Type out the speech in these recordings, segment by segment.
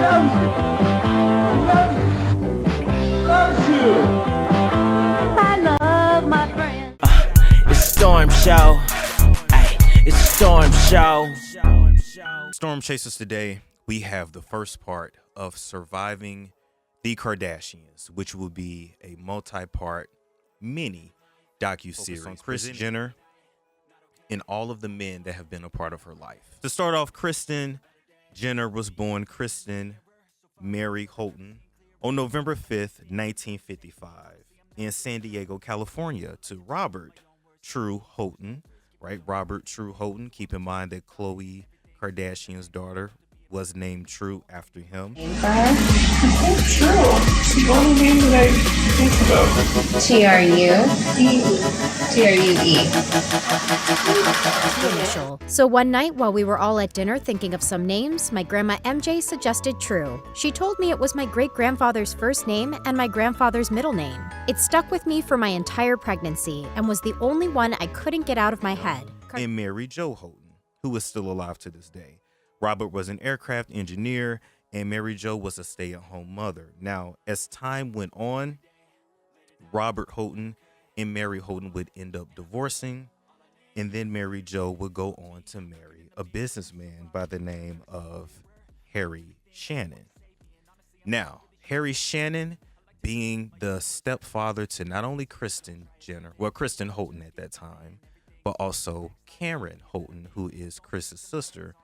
I love my friend. It's a storm show. Ay, it's a storm show. Storm Chasers, today we have the first part of Surviving the Kardashians, which will be a multi-part mini docu-series on Kris Jenner and all of the men that have been a part of her life. To start off, Kristen Jenner was born Kristen Mary Houghton on November 5th, 1955 in San Diego, California, to Robert True Houghton, right? Robert True Houghton. Keep in mind that Khloe Kardashian's daughter was named True after him. True. The only name that I think about. Initial. So one night while we were all at dinner thinking of some names, my grandma MJ suggested True. She told me it was my great-grandfather's first name and my grandfather's middle name. It stuck with me for my entire pregnancy and was the only one I couldn't get out of my head. And Mary Jo Houghton, who is still alive to this day. Robert was an aircraft engineer and Mary Jo was a stay-at-home mother. Now, as time went on, Robert Houghton and Mary Houghton would end up divorcing, and then Mary Jo would go on to marry a businessman by the name of Harry Shannon. Now, Harry Shannon being the stepfather to not only Kristen Jenner, well, Kristen Houghton at that time, but also Karen Houghton, who is Kris's sister.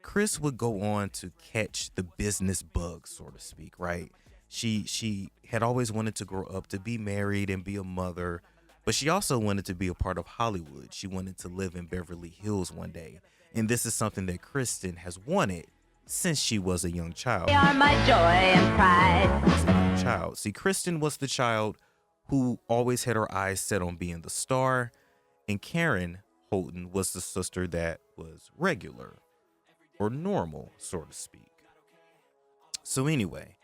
Kris would go on to catch the business bug, so to speak, right? She had always wanted to grow up to be married and be a mother, but she also wanted to be a part of Hollywood. She wanted to live in Beverly Hills one day. And this is something that Kristen has wanted since she was a young child. They are my joy and pride. See, Kristen was the child who always had her eyes set on being the star, and Karen Houghton was the sister that was regular or normal, so to speak. So anyway,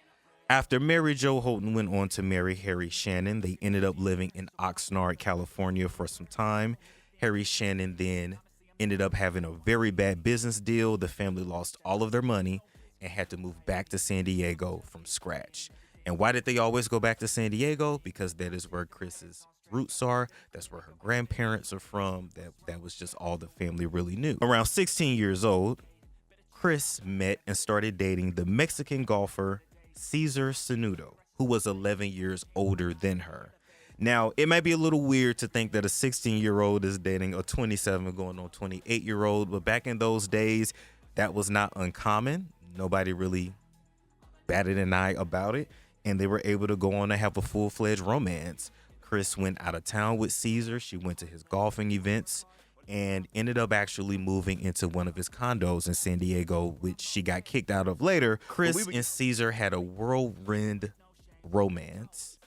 after Mary Jo Houghton went on to marry Harry Shannon, they ended up living in Oxnard, California for some time. Harry Shannon then ended up having a very bad business deal. The family lost all of their money and had to move back to San Diego from scratch. And why did they always go back to San Diego? Because that is where Kris's roots are. That's where her grandparents are from. That was just all the family really knew. Around 16 years old, Kris met and started dating the Mexican golfer Cesar Sanudo, who was 11 years older than her. Now, it might be a little weird to think that a 16-year-old is dating a 27 going on 28-year-old, but back in those days, that was not uncommon. Nobody really batted an eye about it, and they were able to go on to have a full-fledged romance. Kris went out of town with Cesar. She went to his golfing events and ended up actually moving into one of his condos in San Diego, which she got kicked out of later. Kris and Cesar had a whirlwind romance,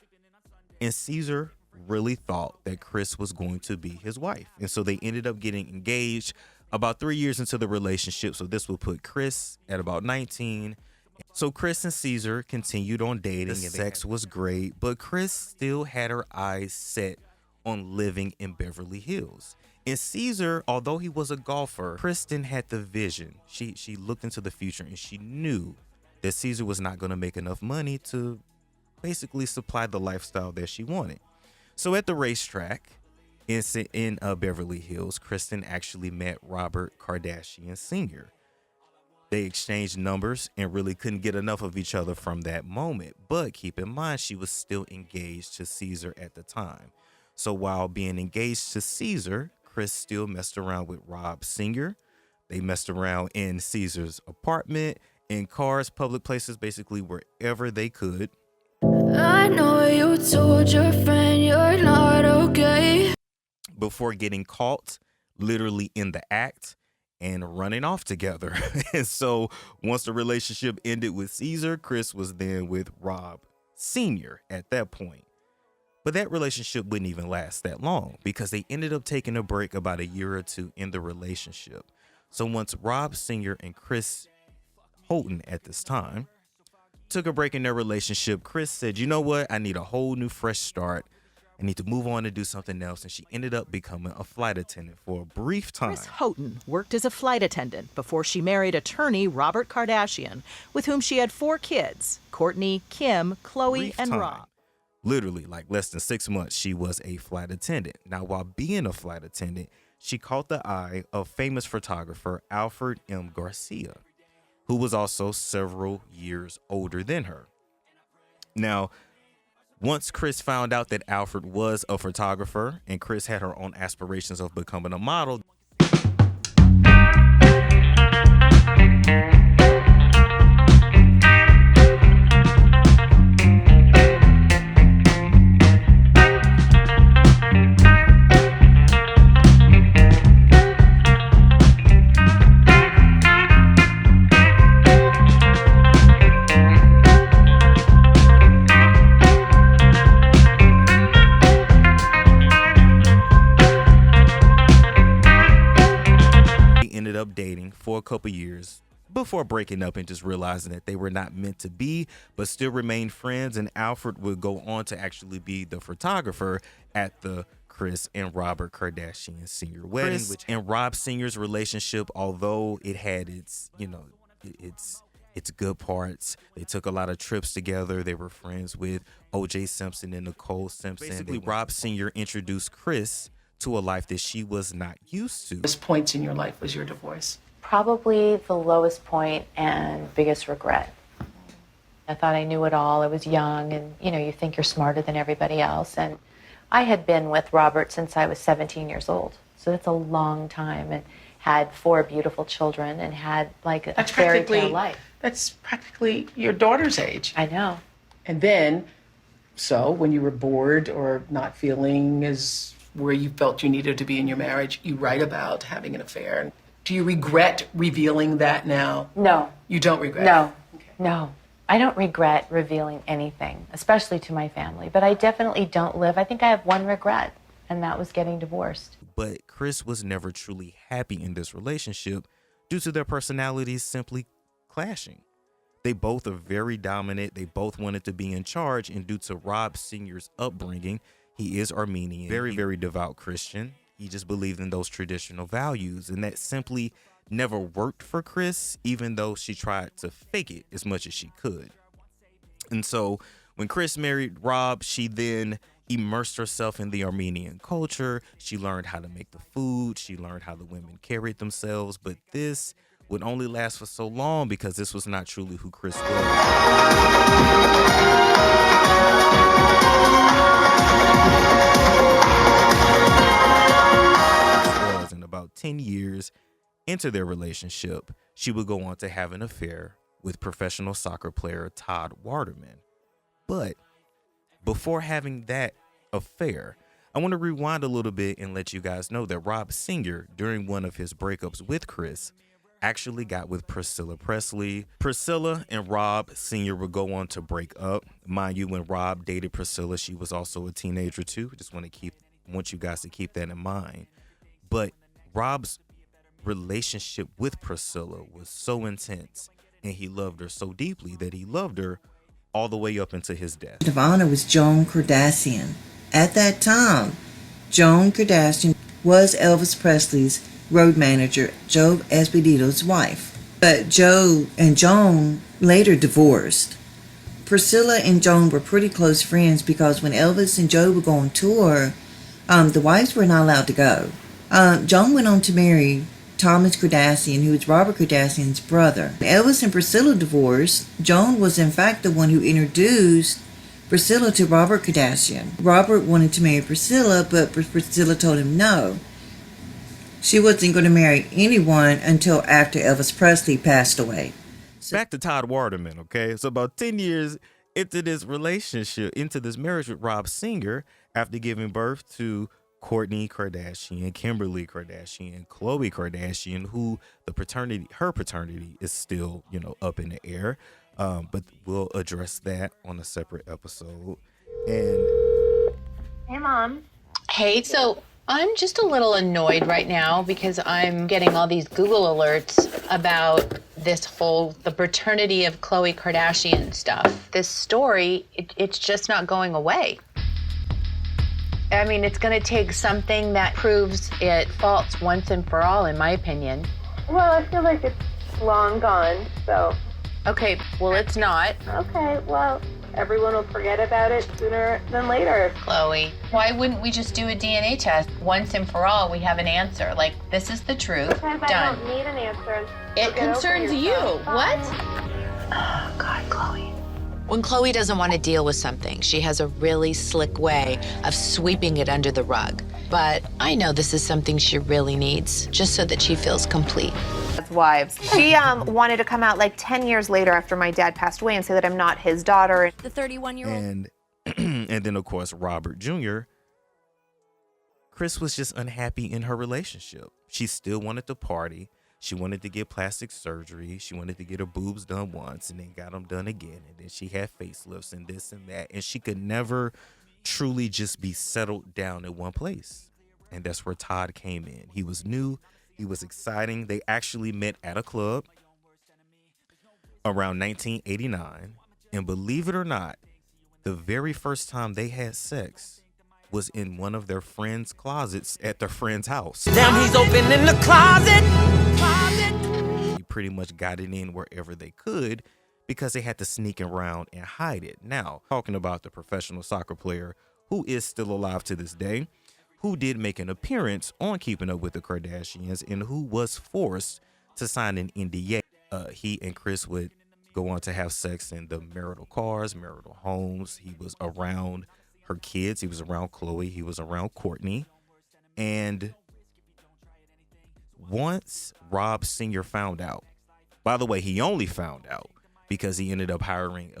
and Cesar really thought that Kris was going to be his wife. And so they ended up getting engaged about 3 years into the relationship. So this would put Kris at about 19. So Kris and Cesar continued on dating, and sex was great, but Kris still had her eyes set on living in Beverly Hills. And Cesar, although he was a golfer, Kristen had the vision. She looked into the future and she knew that Cesar was not going to make enough money to basically supply the lifestyle that she wanted. So at the racetrack in Beverly Hills, Kristen actually met Robert Kardashian Sr. They exchanged numbers and really couldn't get enough of each other from that moment. But keep in mind, she was still engaged to Cesar at the time. So while being engaged to Cesar, Kris still messed around with Rob Sr. They messed around in Cesar's apartment, in cars, public places, basically wherever they could. I know you told your friend you're not okay. Before getting caught literally in the act and running off together. And so once the relationship ended with Cesar, Kris was then with Rob Sr. at that point. But that relationship wouldn't even last that long because they ended up taking a break about a year or two in the relationship. So once Rob Sr. and Kris Houghton at this time took a break in their relationship, Kris said, you know what? I need a whole new fresh start. I need to move on and do something else. And she ended up becoming a flight attendant for a brief time. Kris Houghton worked as a flight attendant before she married attorney Robert Kardashian, with whom she had 4 kids, Kourtney, Kim, Khloe, and Rob. Literally, like less than 6 months, she was a flight attendant. Now, while being a flight attendant, she caught the eye of famous photographer Alfred M. Garcia, who was also several years older than her. Now, once Kris found out that Alfred was a photographer and Kris had her own aspirations of becoming a model, up dating for a couple years before breaking up and just realizing that they were not meant to be, but still remained friends. And Alfred would go on to actually be the photographer at the Kris and Robert Kardashian Sr. wedding. Kris and Rob Sr.'s relationship, although it had its, its good parts, they took a lot of trips together. They were friends with O.J. Simpson and Nicole Simpson. Basically, Rob Sr. introduced Kris to a life that she was not used to. What points in your life was your divorce? Probably the lowest point and biggest regret. I thought I knew it all. I was young, and you think you're smarter than everybody else. And I had been with Robert since I was 17 years old. So that's a long time, and had 4 beautiful children and had like a fairy tale life. That's practically your daughter's age. I know. And then, so when you were bored or not feeling as where you felt you needed to be in your marriage, you write about having an affair. Do you regret revealing that now? No. You don't regret? No. Okay. No. I don't regret revealing anything, especially to my family. But I definitely don't live. I think I have one regret, and that was getting divorced. But Kris was never truly happy in this relationship due to their personalities simply clashing. They both are very dominant. They both wanted to be in charge. And due to Rob Sr.'s upbringing, he is Armenian, very, very devout Christian. He just believed in those traditional values, and that simply never worked for Kris, even though she tried to fake it as much as she could. And so when Kris married Rob, she then immersed herself in the Armenian culture. She learned how to make the food. She learned how the women carried themselves. But this would only last for so long because this was not truly who Kris was. And about 10 years into their relationship, she would go on to have an affair with professional soccer player Todd Waterman. But before having that affair, I want to rewind a little bit and let you guys know that Rob Sr., during one of his breakups with Kris, actually got with Priscilla Presley. Priscilla and Rob Sr. would go on to break up. Mind you, when Rob dated Priscilla, she was also a teenager too. Just want you guys to keep that in mind. But Rob's relationship with Priscilla was so intense, and he loved her so deeply that he loved her all the way up into his death. Of honor was Joan Kardashian. At that time, Joan Kardashian was Elvis Presley's road manager, Joe Esposito's wife. But Joe and Joan later divorced. Priscilla and Joan were pretty close friends because when Elvis and Joe would go on tour, the wives were not allowed to go. Joan went on to marry Thomas Kardashian, who was Robert Kardashian's brother. Elvis and Priscilla divorced. Joan was in fact the one who introduced Priscilla to Robert Kardashian. Robert wanted to marry Priscilla, but Priscilla told him no. She wasn't going to marry anyone until after Elvis Presley passed away. Back to Todd Waterman, okay? So about 10 years into this relationship, into this marriage with Rob Sr., after giving birth to Kourtney Kardashian, Kimberly Kardashian, Khloe Kardashian, who her paternity is still, up in the air. But we'll address that on a separate episode. And Hey, Mom. Hey, so I'm just a little annoyed right now because I'm getting all these Google alerts about the paternity of Khloe Kardashian stuff. This story, it's just not going away. I mean, it's going to take something that proves it false once and for all, in my opinion. Well, I feel like it's long gone, so. Okay, well, it's not. Okay, well, everyone will forget about it sooner than later. Chloe, why wouldn't we just do a DNA test? Once and for all, we have an answer. Like, this is the truth. Because Done. I don't need an answer. It concerns you. What? Oh, God, Chloe. When Chloe doesn't want to deal with something, she has a really slick way of sweeping it under the rug. But I know this is something she really needs, just so that she feels complete. Wives. She wanted to come out like 10 years later after my dad passed away and say that I'm not his daughter. The 31-year-old. And then, of course, Robert Jr., Kris was just unhappy in her relationship. She still wanted to party. She wanted to get plastic surgery. She wanted to get her boobs done once and then got them done again. And then she had facelifts and this and that. And she could never truly just be settled down in one place. And that's where Todd came in. He was new. He was exciting. They actually met at a club around 1989. And believe it or not, the very first time they had sex was in one of their friends' closets at their friend's house. Damn, he's open in the closet. He pretty much got it in wherever they could because they had to sneak around and hide it. Now, talking about the professional soccer player who is still alive to this day, who did make an appearance on Keeping Up with the Kardashians and who was forced to sign an NDA. He and Kris would go on to have sex in the marital cars, marital homes. He was around her kids. He was around Chloe. He was around Courtney. And once Rob Sr. found out, by the way, he only found out because he ended up hiring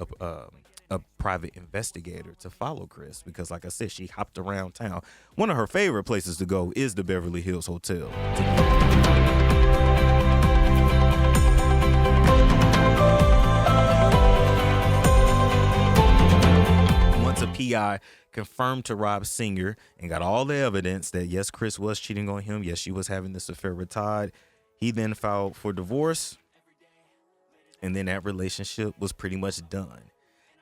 a private investigator to follow Kris because, like I said, she hopped around town. One of her favorite places to go is the Beverly Hills Hotel. Once a PI confirmed to Rob Sr. and got all the evidence that, yes, Kris was cheating on him. Yes, she was having this affair with Todd. He then filed for divorce. And then that relationship was pretty much done.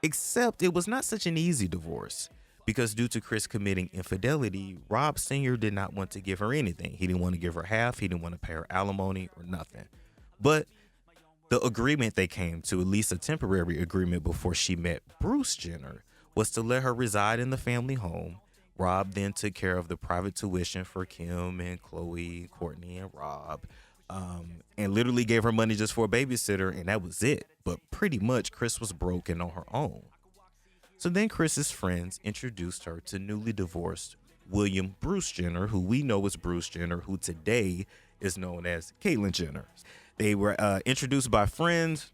Except it was not such an easy divorce because due to Kris committing infidelity, Rob Sr. did not want to give her anything. He didn't want to give her half. He didn't want to pay her alimony or nothing. But the agreement they came to, at least a temporary agreement before she met Bruce Jenner, was to let her reside in the family home. Rob then took care of the private tuition for Kim and Chloe, Courtney, and Rob. And literally gave her money just for a babysitter, and that was it. But pretty much Kris was broken on her own. So then Kris's friends introduced her to newly divorced William Bruce Jenner, who we know is Bruce Jenner, who today is known as Caitlyn Jenner. They were introduced by friends,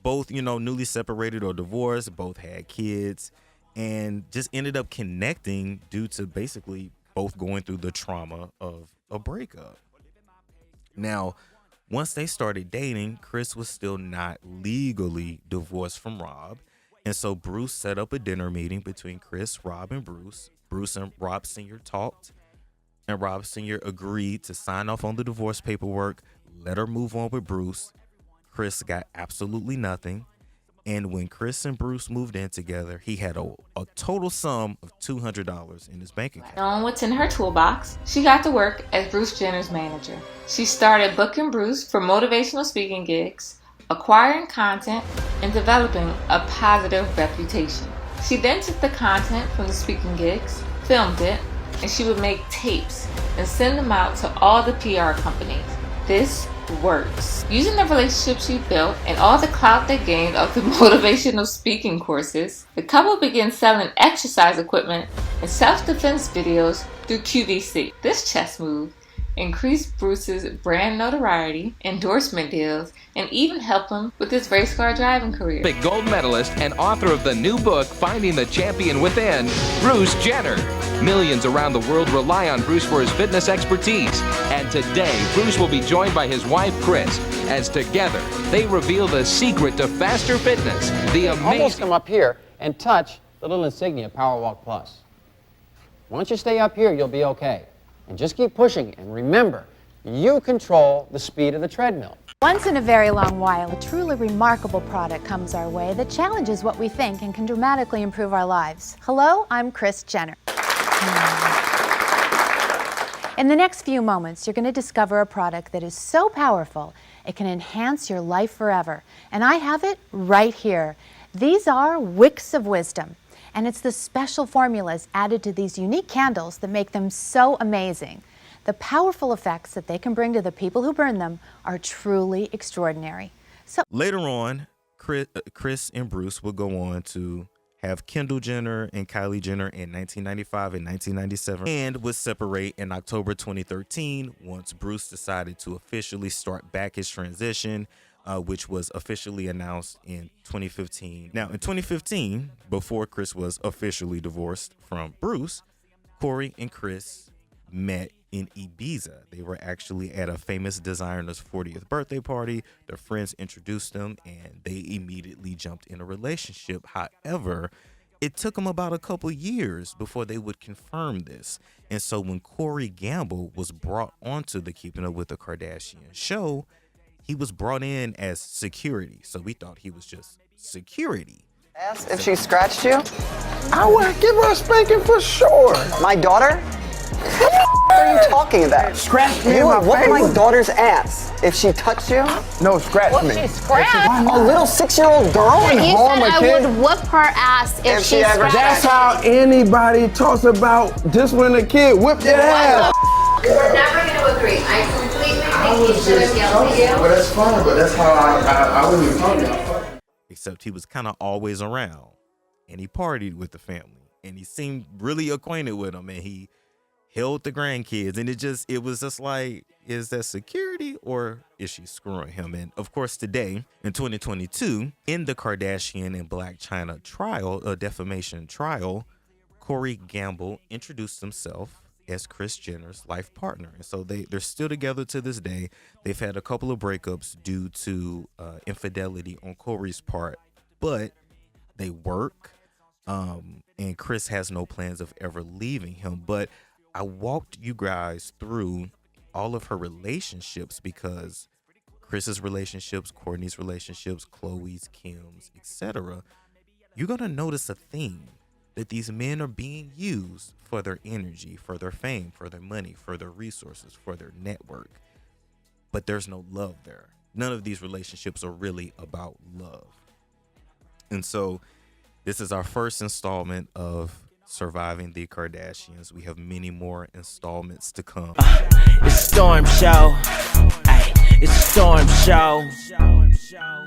both, newly separated or divorced, both had kids, and just ended up connecting due to basically both going through the trauma of a breakup. Now, once they started dating, Kris was still not legally divorced from Rob. And so Bruce set up a dinner meeting between Kris, Rob, and Bruce. Bruce and Rob Sr. talked, and Rob Sr. agreed to sign off on the divorce paperwork, let her move on with Bruce. Kris got absolutely nothing. And when Kris and Bruce moved in together, he had a total sum of $200 in his bank account. Knowing what's in her toolbox, she got to work as Bruce Jenner's manager. She started booking Bruce for motivational speaking gigs, acquiring content, and developing a positive reputation. She then took the content from the speaking gigs, filmed it, and she would make tapes and send them out to all the PR companies. This works. Using the relationship she built and all the clout they gained off the motivational speaking courses, the couple began selling exercise equipment and self-defense videos through QVC. This chess move increased Bruce's brand notoriety, endorsement deals, and even helped him with his race car driving career. Olympic gold medalist and author of the new book, Finding the Champion Within, Bruce Jenner. Millions around the world rely on Bruce for his fitness expertise. And today, Bruce will be joined by his wife, Kris, as together they reveal the secret to faster fitness. The amazing... Almost come up here and touch the little insignia, Powerwalk Plus. Once you stay up here, you'll be okay. And just keep pushing. And remember, you control the speed of the treadmill. Once in a very long while, a truly remarkable product comes our way that challenges what we think and can dramatically improve our lives. Hello, I'm Kris Jenner. In the next few moments, you're going to discover a product that is so powerful, it can enhance your life forever. And I have it right here. These are Wicks of Wisdom. And it's the special formulas added to these unique candles that make them so amazing. The powerful effects that they can bring to the people who burn them are truly extraordinary. So later on, Kris and Bruce would go on to have Kendall Jenner and Kylie Jenner in 1995 and 1997, and would separate in October 2013 once Bruce decided to officially start back his transition, which was officially announced in 2015. Now, in 2015, before Kris was officially divorced from Bruce, Corey and Kris met in Ibiza. They were actually at a famous designer's 40th birthday party. Their friends introduced them and they immediately jumped in a relationship. However, it took them about a couple years before they would confirm this. And so when Corey Gamble was brought onto the Keeping Up with the Kardashians show, he was brought in as security. So we thought he was just security. If she scratched you? I would give her a spanking for sure. My daughter? What are you talking about? Scratch me. You would whoop my daughter's ass if she touched you? No, scratch me. She scratched. A little 6-year-old girl? You said I kid. would whoop her ass if she ever scratched. That's how anybody talks about disciplining a kid. Whip their ass. We're never going to agree. I completely think he should have yelled at you. But that's fine. But that's how I wasn't even talking about. Except he was kind of always around, and he partied with the family, and he seemed really acquainted with them, and he held the grandkids, and it was just like, is that security or is she screwing him? And of course, today in 2022, in the Kardashian and Blac Chyna trial, a defamation trial, Corey Gamble introduced himself as Kris Jenner's life partner, and so they're still together to this day. They've had a couple of breakups due to infidelity on Corey's part, but they work, and Kris has no plans of ever leaving him. But I walked you guys through all of her relationships because Kris's relationships, Kourtney's relationships, Khloe's, Kim's, etc. You're going to notice a theme that these men are being used for their energy, for their fame, for their money, for their resources, for their network. But there's no love there. None of these relationships are really about love. And so this is our first installment of Surviving the Kardashians. We have many more installments to come. It's Storm Show. Ay, it's Storm Show.